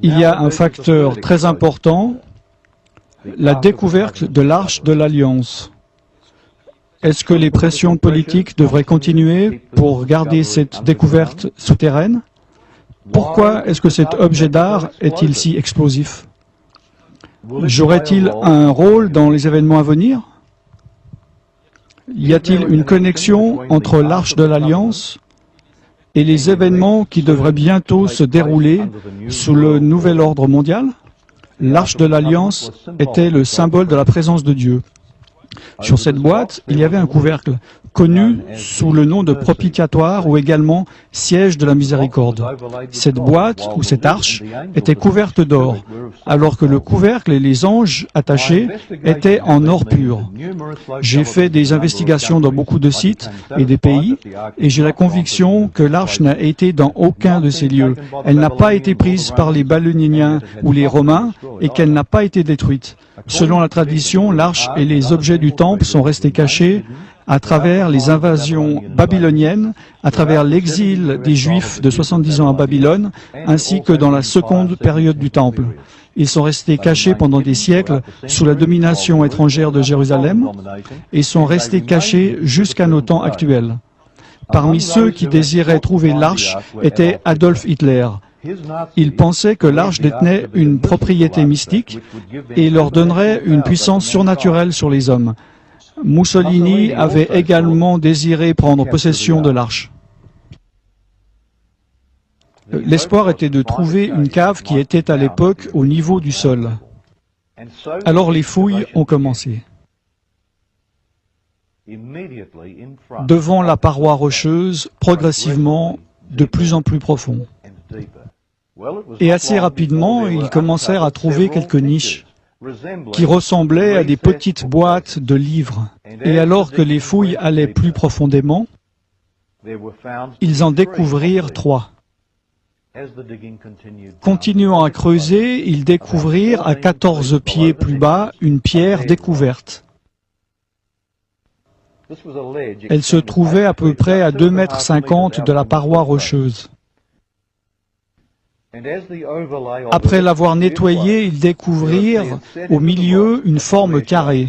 Il y a un facteur très important, la découverte de l'Arche de l'Alliance. Est-ce que les pressions politiques devraient continuer pour garder cette découverte souterraine? Pourquoi est-ce que cet objet d'art est-il si explosif? Jouerait-il un rôle dans les événements à venir? Y a-t-il une connexion entre l'Arche de l'Alliance et les événements qui devraient bientôt se dérouler sous le nouvel ordre mondial? L'Arche de l'Alliance était le symbole de la présence de Dieu. Sur cette boîte, il y avait un couvercle, connu sous le nom de propitiatoire ou également siège de la miséricorde. Cette boîte ou cette arche était couverte d'or, alors que le couvercle et les anges attachés étaient en or pur. J'ai fait des investigations dans beaucoup de sites et des pays, et j'ai la conviction que l'arche n'a été dans aucun de ces lieux. Elle n'a pas été prise par les Babyloniens ou les Romains, et qu'elle n'a pas été détruite. Selon la tradition, l'arche et les objets du temple sont restés cachés à travers les invasions babyloniennes, à travers l'exil des Juifs de 70 ans à Babylone, ainsi que dans la seconde période du temple. Ils sont restés cachés pendant des siècles sous la domination étrangère de Jérusalem et sont restés cachés jusqu'à nos temps actuels. Parmi ceux qui désiraient trouver l'arche était Adolf Hitler. Il pensait que l'arche détenait une propriété mystique et leur donnerait une puissance surnaturelle sur les hommes. Mussolini avait également désiré prendre possession de l'arche. L'espoir était de trouver une cave qui était à l'époque au niveau du sol. Alors les fouilles ont commencé. Devant la paroi rocheuse, progressivement, de plus en plus profond. Et assez rapidement, ils commencèrent à trouver quelques niches qui ressemblaient à des petites boîtes de livres. Et alors que les fouilles allaient plus profondément, ils en découvrirent 3. Continuant à creuser, ils découvrirent à 14 pieds plus bas une pierre découverte. Elle se trouvait à peu près à 2,50 m de la paroi rocheuse. Après l'avoir nettoyée, ils découvrirent au milieu une forme carrée.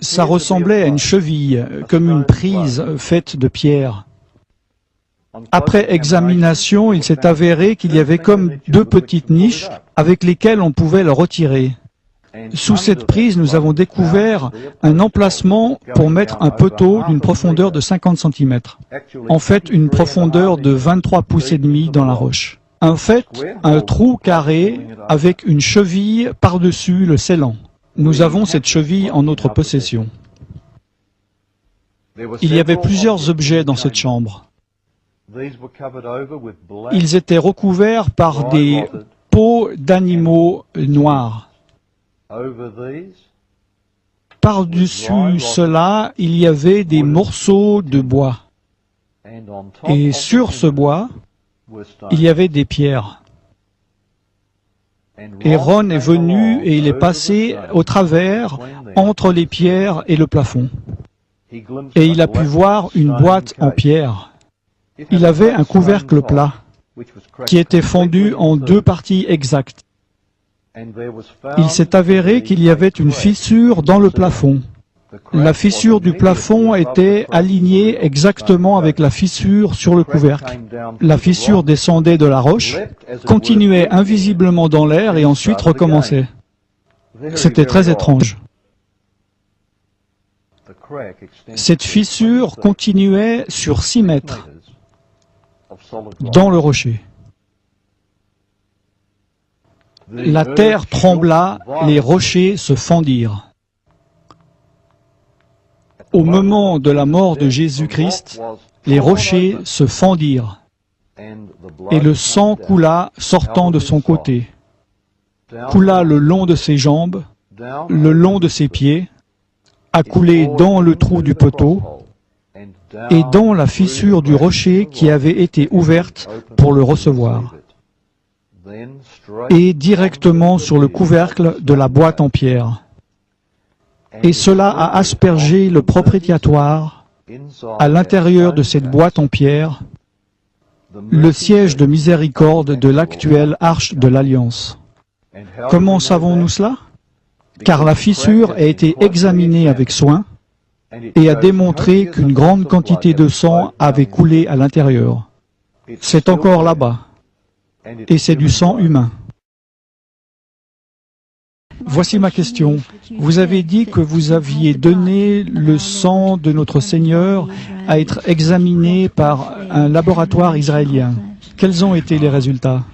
Ça ressemblait à une cheville, comme une prise faite de pierre. Après examination, il s'est avéré qu'il y avait comme 2 petites niches avec lesquelles on pouvait le retirer. Sous cette prise, nous avons découvert un emplacement pour mettre un poteau d'une profondeur de 50 cm. En fait, une profondeur de 23 pouces et demi dans la roche. En fait, un trou carré avec une cheville par-dessus le scellant. Nous avons cette cheville en notre possession. Il y avait plusieurs objets dans cette chambre. Ils étaient recouverts par des peaux d'animaux noirs. Par-dessus cela, il y avait des morceaux de bois. Et sur ce bois, il y avait des pierres. Et Ron est venu et il est passé au travers entre les pierres et le plafond. Et il a pu voir une boîte en pierre. Il avait un couvercle plat qui était fendu en 2 parties exactes. Il s'est avéré qu'il y avait une fissure dans le plafond. La fissure du plafond était alignée exactement avec la fissure sur le couvercle. La fissure descendait de la roche, continuait invisiblement dans l'air et ensuite recommençait. C'était très étrange. Cette fissure continuait sur 6 mètres dans le rocher. La terre trembla, les rochers se fendirent. Au moment de la mort de Jésus-Christ, les rochers se fendirent et le sang coula sortant de son côté, coula le long de ses jambes, le long de ses pieds, a coulé dans le trou du poteau et dans la fissure du rocher qui avait été ouverte pour le recevoir, et directement sur le couvercle de la boîte en pierre. Et cela a aspergé le propitiatoire à l'intérieur de cette boîte en pierre le siège de miséricorde de l'actuelle Arche de l'Alliance. Comment savons-nous cela? Car la fissure a été examinée avec soin et a démontré qu'une grande quantité de sang avait coulé à l'intérieur. C'est encore là-bas, et c'est du sang humain. Voici ma question. Vous avez dit que vous aviez donné le sang de notre Seigneur à être examiné par un laboratoire israélien. Quels ont été les résultats?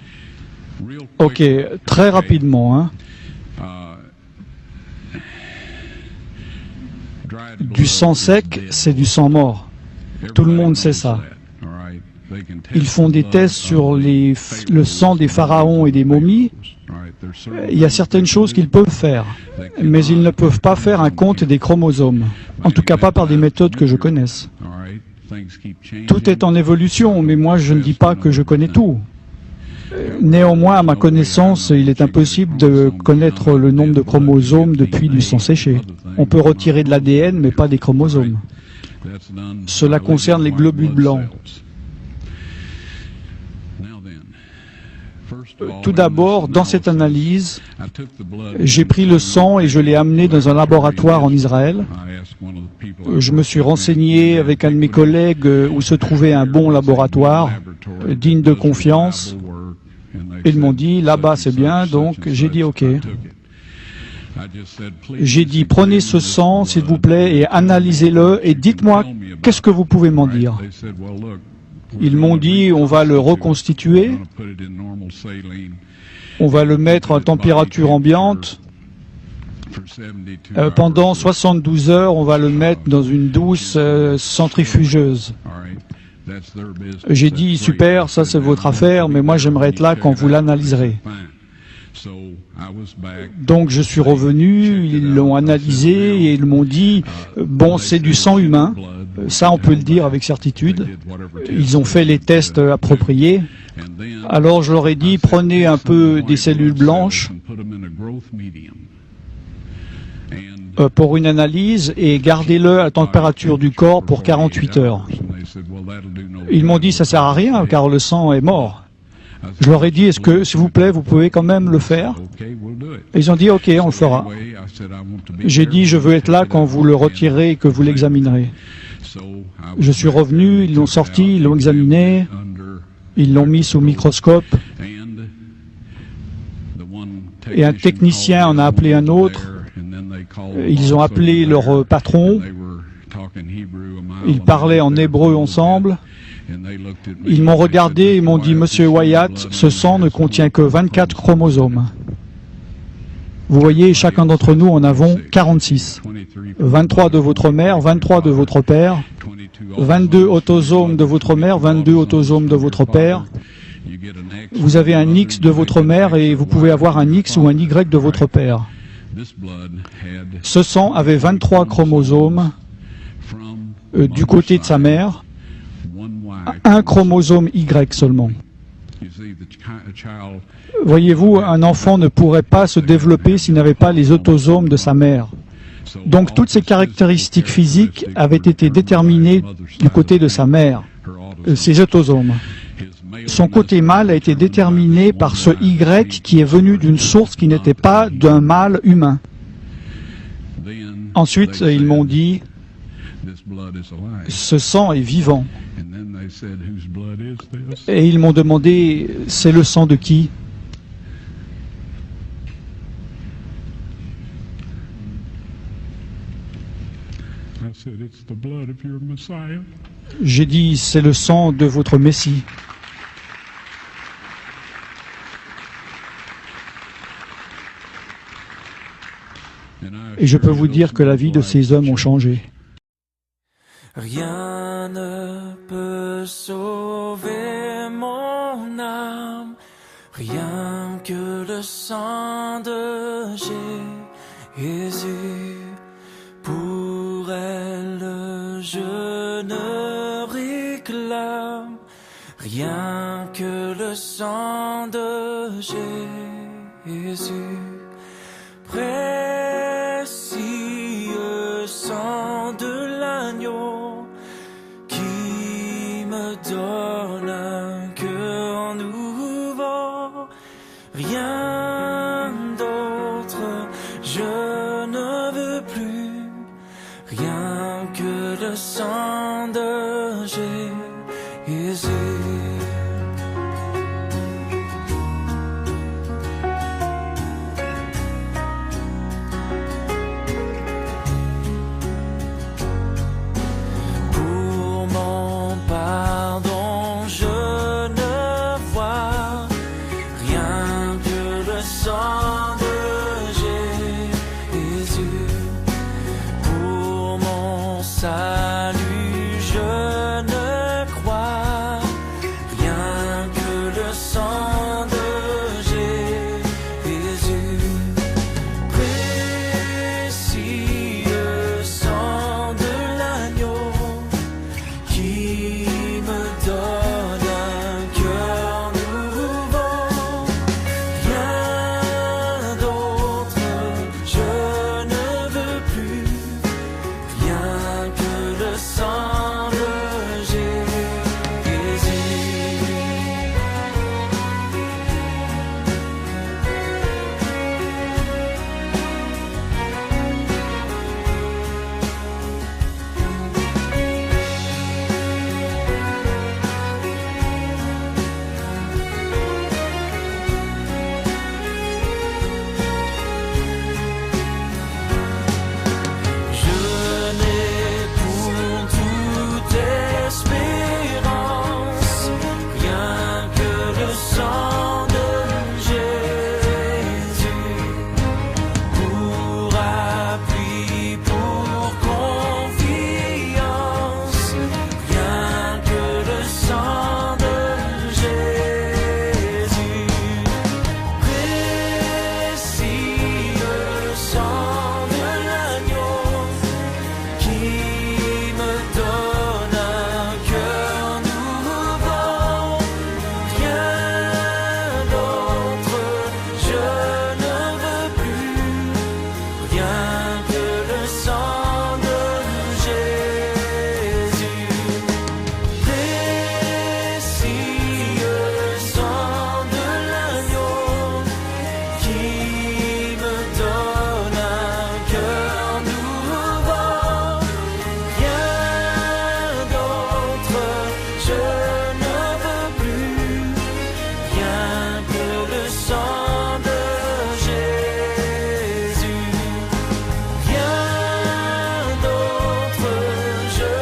Ok, très rapidement. Hein. Du sang sec, c'est du sang mort. Tout le monde sait ça. Ils font des tests sur le sang des pharaons et des momies. Il y a certaines choses qu'ils peuvent faire, mais ils ne peuvent pas faire un compte des chromosomes. En tout cas, pas par des méthodes que je connaisse. Tout est en évolution, mais moi, je ne dis pas que je connais tout. Néanmoins, à ma connaissance, il est impossible de connaître le nombre de chromosomes depuis du sang séché. On peut retirer de l'ADN, mais pas des chromosomes. Cela concerne les globules blancs. Tout d'abord, dans cette analyse, j'ai pris le sang et je l'ai amené dans un laboratoire en Israël. Je me suis renseigné avec un de mes collègues où se trouvait un bon laboratoire, digne de confiance. Ils m'ont dit, là-bas c'est bien, donc j'ai dit ok. J'ai dit, prenez ce sang, s'il vous plaît, et analysez-le, et dites-moi, qu'est-ce que vous pouvez m'en dire? Ils m'ont dit, on va le reconstituer, on va le mettre à température ambiante. Pendant 72 heures, on va le mettre dans une douce centrifugeuse. J'ai dit, super, ça c'est votre affaire, mais moi j'aimerais être là quand vous l'analyserez. Donc je suis revenu, ils l'ont analysé et ils m'ont dit, bon, c'est du sang humain, ça on peut le dire avec certitude. Ils ont fait les tests appropriés. Alors je leur ai dit, prenez un peu des cellules blanches pour une analyse et gardez-le à la température du corps pour 48 heures. Ils m'ont dit, ça sert à rien car le sang est mort. Je leur ai dit, est-ce que, s'il vous plaît, vous pouvez quand même le faire? Et ils ont dit, ok, on le fera. J'ai dit, je veux être là quand vous le retirez et que vous l'examinerez. Je suis revenu, ils l'ont sorti, ils l'ont examiné, ils l'ont mis sous microscope. Et un technicien en a appelé un autre. Ils ont appelé leur patron. Ils parlaient en hébreu ensemble. Ils m'ont regardé et m'ont dit, Monsieur Wyatt, ce sang ne contient que 24 chromosomes. Vous voyez, chacun d'entre nous en avons 46. 23 de votre mère, 23 de votre père, 22 autosomes de votre mère, 22 autosomes de votre père. Vous avez un X de votre mère et vous pouvez avoir un X ou un Y de votre père. Ce sang avait 23 chromosomes du côté de sa mère, un chromosome Y seulement. Voyez-vous, un enfant ne pourrait pas se développer s'il n'avait pas les autosomes de sa mère. Donc toutes ces caractéristiques physiques avaient été déterminées du côté de sa mère, ses autosomes. Son côté mâle a été déterminé par ce Y qui est venu d'une source qui n'était pas d'un mâle humain. Ensuite, ils m'ont dit, ce sang est vivant. Et ils m'ont demandé, c'est le sang de qui? J'ai dit, c'est le sang de votre Messie. Et je peux vous dire que la vie de ces hommes ont changé. Rien ne peut sauver mon âme, rien que le sang de Jésus. Pour elle je ne réclame rien que le sang de Jésus. Précieux sang de l'agneau qui me donne un sang de Jésus. Pour mon pardon, je ne vois rien que le sang de Jésus. Pour mon salut, je ne crois rien que le sang de Jésus. Précieux sang de l'agneau qui me donne un cœur nouveau. Rien d'autre je ne veux plus, rien que le sang de Jésus. Je n'ai pour toute espérance rien que le sang de Jésus. Pour appui, pour confiance, rien que le sang de Jésus. Précieux sang de l'agneau qui me donne un cœur nouveau. Rien d'autre je ne veux plus, rien que le sang de Jésus. Précieux sang de l'agneau qui me donne un cœur nouveau. Rien d'autre je ne veux plus, rien que le sang de Jésus. Rien d'autre je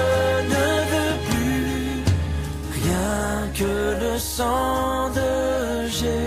ne veux plus, rien que le sang de Jésus.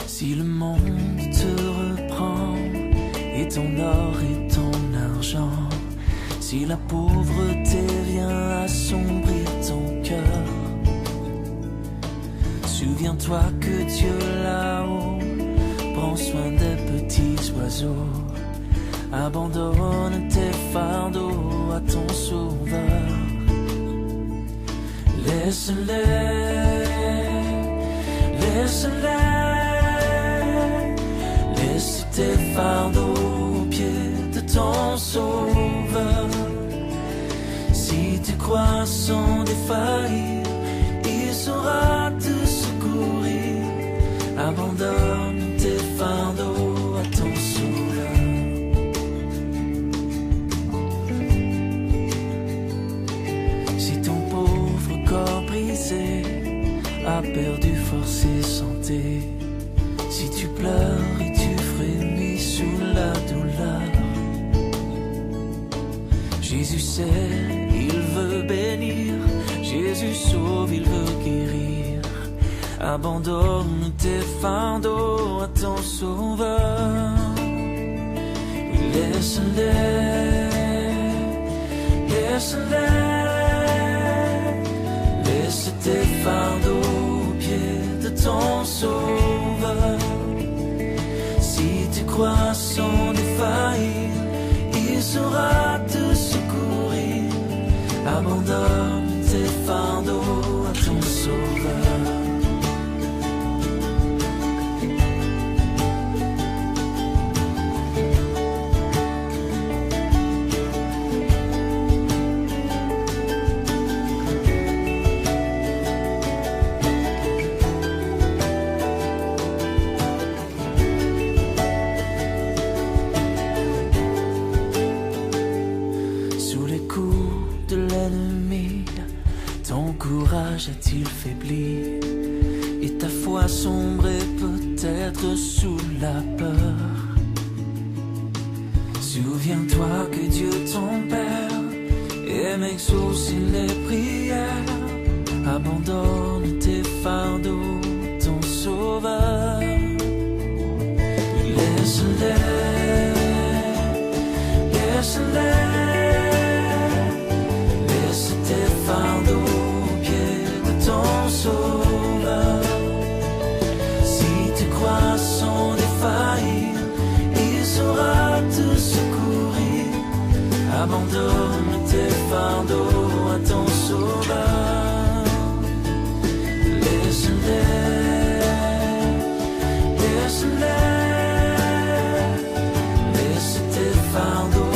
Si le monde te reprend et ton or et ton argent, si la pauvreté vient assombrir ton cœur, souviens-toi que Dieu là-haut prend soin des petits oiseaux. Abandonne tes fardeaux à ton sauveur. Laisse-les, laisse-les. Laisse tes fardeaux aux pieds de ton sauveur. Si tu crois sans défaillir, il saura te secourir. Abandonne tes fardeaux à ton sauveur. Si ton pauvre corps brisé a perdu force et santé, si tu pleures et tu frémis sous la douleur, Jésus sait, il veut bénir, Jésus sauve, il veut guérir. Abandonne tes fardeaux à ton sauveur. Laisse-les, laisse-les. Laisse tes fardeaux aux pieds de ton sauveur. Si tu crois sans défaillir, il saura te secourir. Abandonne tes fardeaux à ton sauveur. A-t-il faibli et ta foi sombré peut-être sous la peur? Souviens-toi que Dieu ton Père aime exaucer les prières. Abandonne tes fardeaux, ton Sauveur. Laisse-les, laisse-les, laisse tes fardeaux ton sauveur. Si tu crois sans défaillir, il saura te secourir. Abandonne tes fardeaux à ton sauveur. Laisse-les, laisse-les, laisse tes fardeaux